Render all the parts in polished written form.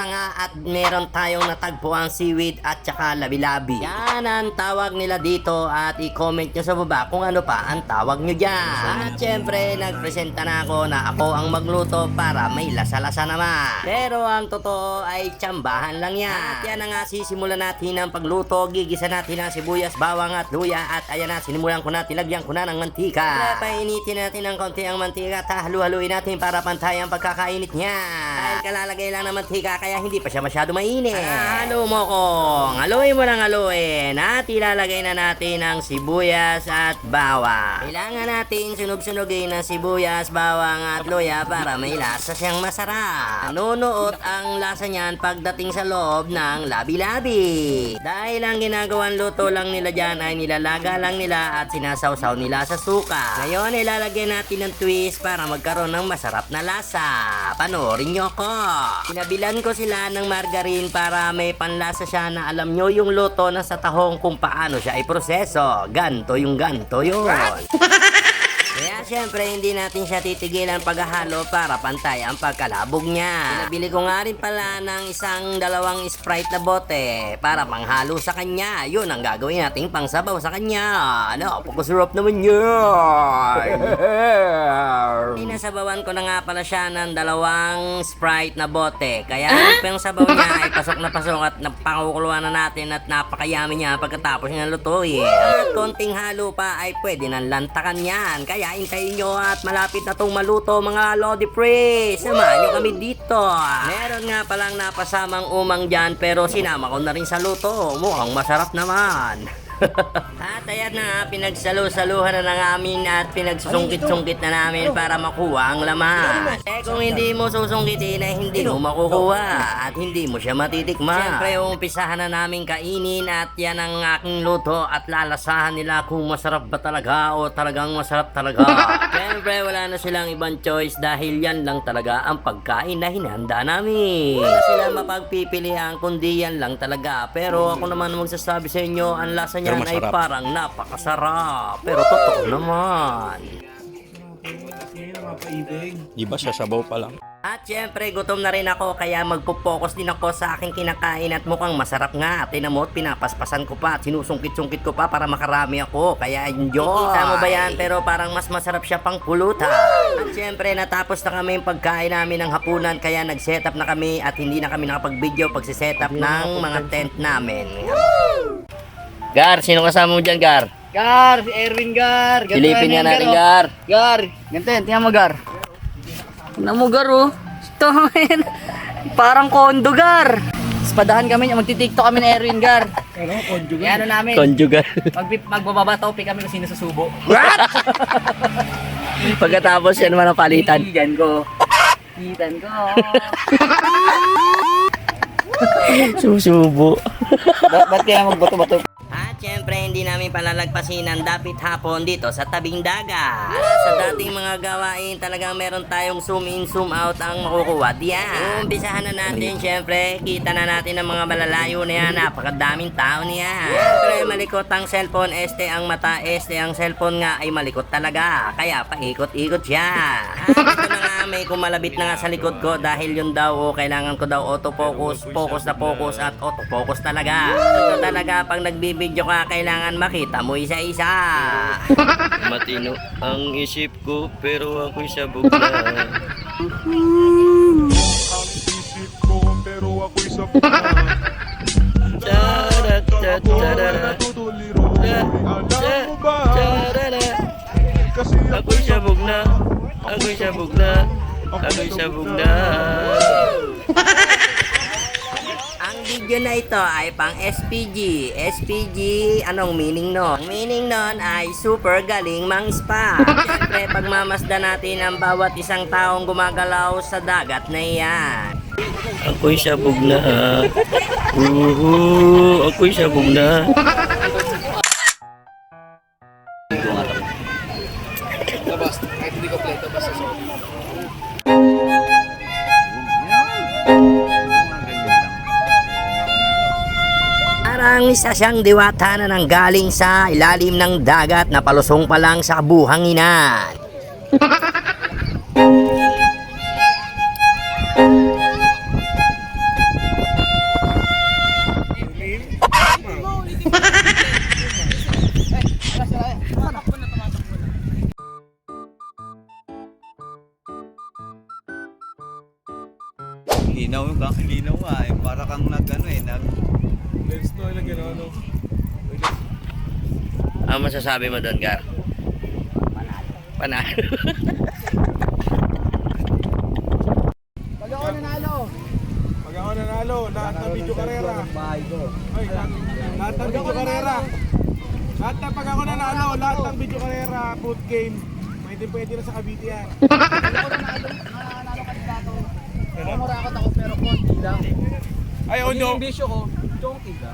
na nga at meron tayong natagpuang seaweed at saka labi-labi. Yan ang tawag nila dito at i-comment nyo sa baba kung ano pa ang tawag nyo dyan. At syempre, nagpresenta na ako na ako ang magluto para may lasa-lasa naman. Pero ang totoo ay tsambahan lang yan. At yan na nga, sisimulan natin ang pagluto. Gigisa natin ang sibuyas, bawang at luya. At ayan na, sinimulan ko na, tilagyan ko na ng mantika. Painitin natin ng konti ang mantika at halu-haluin natin para pantay ang pagkakainit niya. Dahil kalalagay lang ng mantika kaya hindi pa siya masyado mainit. Halo mo kong, haluin mo lang haluin. At ilalagay na natin ang sibuyas at bawang. Kailangan natin sunog-sunogin ang sibuyas, bawang at luya para may lasa siyang masarap. Nanunuot ang lasa niyan pagdating sa loob ng labi-labi. Dahil ang ginagawang luto lang nila dyan ay nilalaga lang nila at sinasawsaw nila sa suka. Ngayon ilalagay natin ng twist para magkaroon ng masarap na lasa. Panoorin nyo ko. Pinabilan ko sila ng margarine para may panlasa siya na alam nyo yung luto na sa tahong kung paano siya iproseso. Ganto yung ganto yun. Kaya syempre hindi natin siya titigilan paghahalo para pantay ang pagkalabog niya. Pinabili ko nga rin pala ng dalawang Sprite na bote para panghalo sa kanya. Yun ang gagawin nating pangsabaw sa kanya. Ano, pagkasarap naman yun. Pinasabawan ko na nga pala siya ng dalawang Sprite na bote. Kaya yung sabaw niya ay pasok na pasok at napakukuluan na natin at napakayami niya pagkatapos niya lutuin. At konting halo pa ay pwede nang lantakan yan. Kaya hintayin nyo at malapit na itong maluto mga Lodi Pre. Samahan nyo kami dito. Meron nga palang napasamang umang dyan pero sinama ko na rin sa luto. Mukhang masarap naman. At ayan na, pinagsalu-saluhan na namin at pinagsusungkit-sungkit na namin para makuha ang laman. Kung hindi mo susungkitin ay hindi mo makukuha at hindi mo siya matitikman. Siyempre, umpisahan na namin kainin at yan ang aking luto at lalasahan nila kung masarap ba talaga o talagang masarap talaga. Siyempre, wala na silang ibang choice dahil yan lang talaga ang pagkain na hinahanda namin. Wala sila mapagpipilian kundi yan lang talaga. Pero ako naman magsasabi sa inyo, ang lasa niyan ay parang napakasarap. Pero totoo naman. Iba siya, sabaw pa lang. At syempre, gutom na rin ako kaya magpo-focus din ako sa aking kinakain at mukhang masarap nga. Tinan mo, pinapaspasan ko pa at sinusungkit-sungkit ko pa para makarami ako. Kaya enjoy! Kita mo ba yan? Pero parang mas masarap siya pang pulutan. At syempre, natapos na kami yung pagkain namin ng hapunan kaya nag-setup na kami at hindi na kami nakapag-video pagsisetup ng mga tent namin. Gar, sino kasama mo dyan, Gar? Gar, si Erwin Gar. Silipin nga natin, Gar. Gar, ganito yan, tingnan mo Gar. Tingnan mo Gar, oh. Ito, man. Parang kondo, Gar. Spadahan kami, magti-tiktok kami ni Erwin Gar. Ano, conjugal? Ano namin? Conjugal. Magbababa topic kami kung sino susubo. Pagkatapos yan naman ang palitan. Igan ko. Igan ko. Susubo. Ba't kaya magbato-bato? At syempre, hindi namin palalagpasin ang dapit hapon dito sa tabing dagat. Sa dating mga gawain, talagang meron tayong zoom in, zoom out ang makukuha diyan. Umpisahan na natin, syempre, kita na natin ang mga malalayo na yan. Napakadaming tao niya. Syempre, malikot ang cellphone, ang mata, ang cellphone nga ay malikot talaga. Kaya paikot-ikot siya. At ito na nga, may kumalabit na nga sa likod ko dahil yun daw, kailangan ko daw autofocus, focus na focus at autofocus talaga. Ito talaga, pag nagbibideo ka, kailangan makita mo isa-isa. Matino ang isip ko pero ako'y sabog na. Isip ko pero ako'y sabog na. Alam mo ba? Kasi Ako'y sabog na. Ako'y sabog na. Ako'y sabog na. Ang video na ito ay pang SPG. SPG, anong meaning nun? Ang meaning nun ay super galing mang spa. Siyempre, pagmamasdan natin ang bawat isang taong gumagalaw sa dagat na iyan. Ako'y sabog na. Ako'y sabog na. Parang isa siyang diwata na nanggaling sa ilalim ng dagat na palusong pa lang sa buhanginan. Linaw nga eh. Para kang Lens no, ilagyan ano. Ang masasabi mo doon, Gar? Panalo. Pag ako nanalo, lahat ng video karera. Ay, lahat ng video karera. Lahat ng pag ako nanalo, lahat ng video karera, food game, pwede na sa Cavite yan. Ay, oh no. Yung bisyo ko, chonky ka.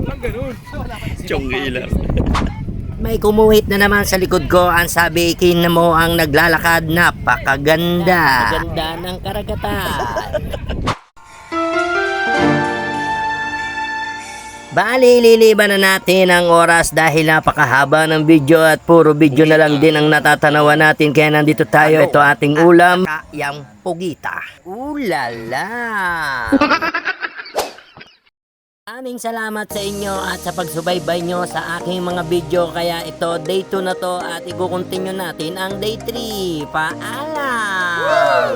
Walang ganun. Chonggi lang. May kumuhit na naman sa likod ko. Ang sabi, kin mo ang naglalakad. Napakaganda. Ganda ng karagatan. Bali, liliban na natin ang oras dahil napakahaba ng video at puro video na lang din ang natatanawan natin. Kaya nandito tayo. Ito ating ulam. Kayang pugita. Ulala! Maraming salamat sa inyo at sa pagsubaybay nyo sa aking mga video. Kaya ito, day 2 na to at i-continue natin ang day 3. Paalam!